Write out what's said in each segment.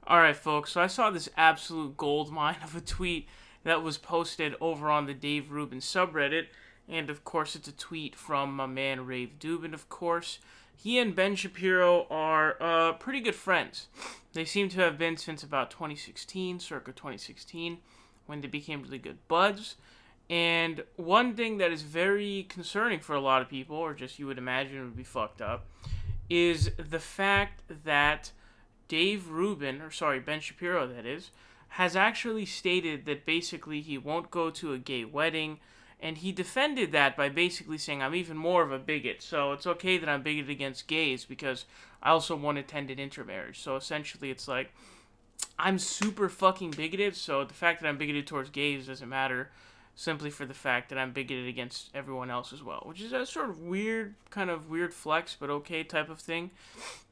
Alright, folks, so I saw this absolute gold mine of a tweet that was posted over on the Dave Rubin subreddit. And of course, it's a tweet from my man Rubin, of course. He and Ben Shapiro are pretty good friends. They seem to have been since about 2016, circa 2016, when they became really good buds. And one thing that is very concerning for a lot of people, or just you would imagine would be fucked up, is the fact that Ben Shapiro, that is, has actually stated that basically he won't go to a gay wedding. And he defended that by basically saying, I'm even more of a bigot, so it's okay that I'm bigoted against gays because I also won't attend an intermarriage. So essentially, it's like, I'm super fucking bigoted, so the fact that I'm bigoted towards gays doesn't matter simply for the fact that I'm bigoted against everyone else as well, which is a sort of kind of weird flex, but okay type of thing.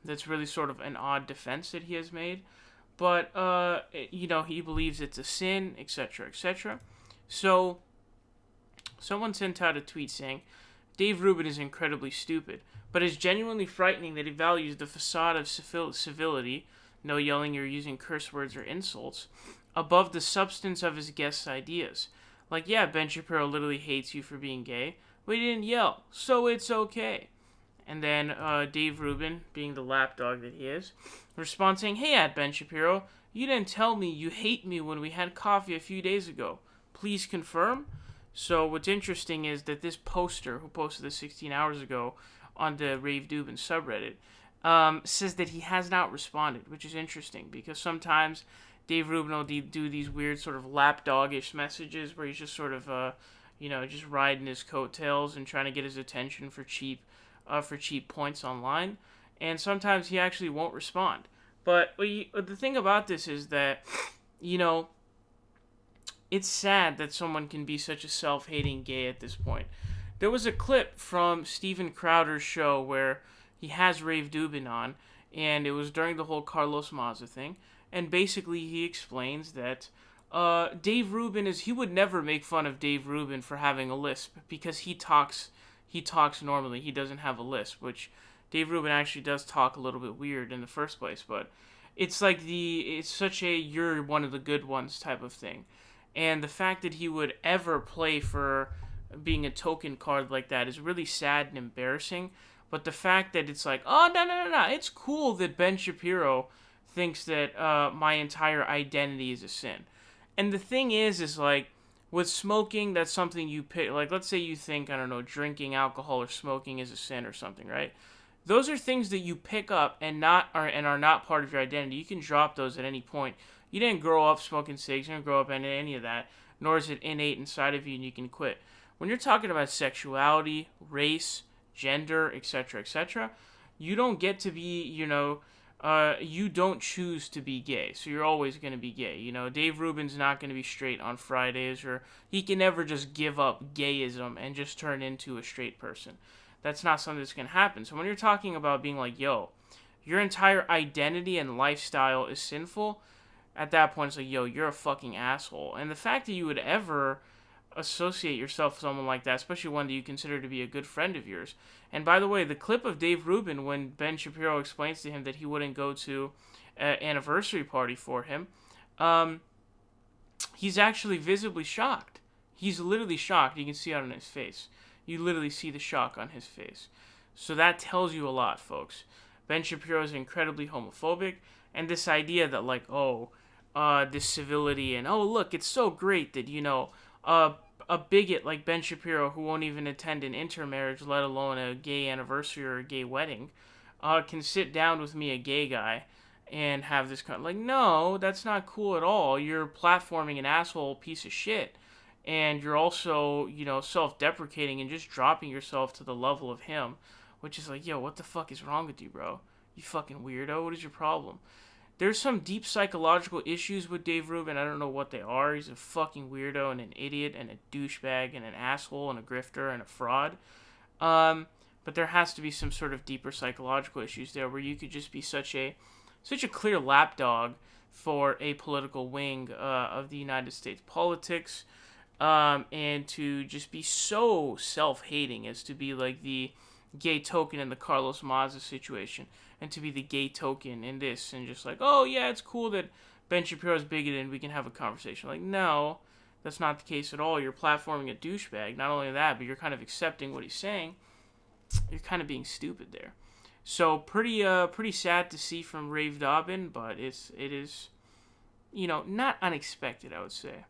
That's really sort of an odd defense that he has made. But, he believes it's a sin, etc., etc. So, someone sent out a tweet saying, Dave Rubin is incredibly stupid, but it's genuinely frightening that he values the facade of civility, no yelling or using curse words or insults, above the substance of his guests' ideas. Like, yeah, Ben Shapiro literally hates you for being gay, but he didn't yell, so it's okay. And then Dave Rubin, being the lapdog that he is, responds saying, Hey, at Ben Shapiro, you didn't tell me you hate me when we had coffee a few days ago. Please confirm? So what's interesting is that this poster, who posted this 16 hours ago on the Rave Dubin subreddit, says that he has not responded, which is interesting because sometimes Dave Rubin will do these weird sort of lapdogish messages where he's just sort of, just riding his coattails and trying to get his attention for cheap points online. And sometimes he actually won't respond. But the thing about this is that, it's sad that someone can be such a self-hating gay at this point. There was a clip from Steven Crowder's show where he has Rave Dubin on, and it was during the whole Carlos Maza thing, and basically he explains that Dave Rubin he would never make fun of Dave Rubin for having a lisp, because he talks normally, he doesn't have a lisp, which Dave Rubin actually does talk a little bit weird in the first place, but it's like it's such a you're one of the good ones type of thing. And the fact that he would ever play for being a token card like that is really sad and embarrassing. But the fact that it's like, oh, no, it's cool that Ben Shapiro thinks that my entire identity is a sin. And the thing is like, with smoking, that's something you pick. Like, let's say you think, I don't know, drinking alcohol or smoking is a sin or something, right? Those are things that you pick up and are not part of your identity. You can drop those at any point. You didn't grow up smoking cigs. You didn't grow up in any of that. Nor is it innate inside of you and you can quit. When you're talking about sexuality, race, gender, etc., you don't get to be, you don't choose to be gay. So you're always going to be gay. Dave Rubin's not going to be straight on Fridays, or he can never just give up gayism and just turn into a straight person. That's not something that's going to happen. So when you're talking about being like, yo, your entire identity and lifestyle is sinful, at that point it's like, yo, you're a fucking asshole. And the fact that you would ever associate yourself with someone like that, especially one that you consider to be a good friend of yours. And by the way, the clip of Dave Rubin when Ben Shapiro explains to him that he wouldn't go to an anniversary party for him, he's actually visibly shocked. He's literally shocked. You can see it on his face. You literally see the shock on his face. So that tells you a lot, folks. Ben Shapiro is incredibly homophobic, and this idea that, like, this civility and, look, it's so great that, a bigot like Ben Shapiro who won't even attend an intermarriage, let alone a gay anniversary or a gay wedding, can sit down with me, a gay guy, and have this kind of, like, no, that's not cool at all. You're platforming an asshole piece of shit. And you're also, self-deprecating and just dropping yourself to the level of him, which is like, yo, what the fuck is wrong with you, bro? You fucking weirdo. What is your problem? There's some deep psychological issues with Dave Rubin. I don't know what they are. He's a fucking weirdo and an idiot and a douchebag and an asshole and a grifter and a fraud. But there has to be some sort of deeper psychological issues there where you could just be such a clear lapdog for a political wing of the United States politics. And to just be so self-hating as to be like the gay token in the Carlos Maza situation, and to be the gay token in this, and just like, oh yeah, it's cool that Ben Shapiro's bigoted and we can have a conversation. Like, no, that's not the case at all. You're platforming a douchebag. Not only that, but you're kind of accepting what he's saying. You're kind of being stupid there. So pretty sad to see from Rave Dobbin, but it is, not unexpected, I would say.